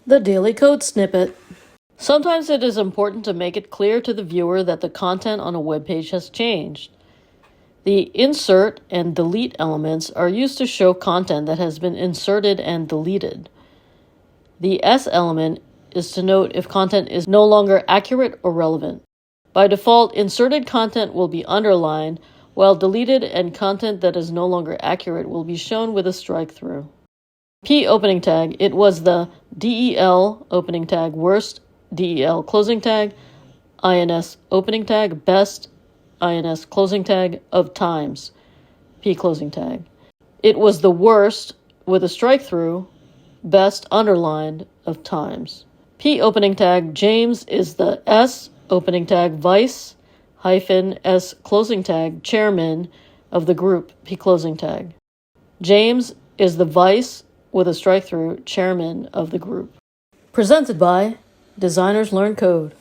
The Daily Code Snippet. Sometimes it is important to make it clear to the viewer that the content on a web page has changed. The insert and delete elements are used to show content that has been inserted and deleted. The S element is to note if content is no longer accurate or relevant. By default, inserted content will be underlined, while deleted and content that is no longer accurate will be shown with a strikethrough. P opening tag, it was the DEL opening tag worst, DEL closing tag, INS opening tag best, INS closing tag of times, P closing tag. It was the worst with a strikethrough, best underlined of times. P opening tag, James is the S opening tag vice hyphen S closing tag chairman of the group, P closing tag. James is the vice with a strikethrough chairman of the group. Presented by Designers Learn Code.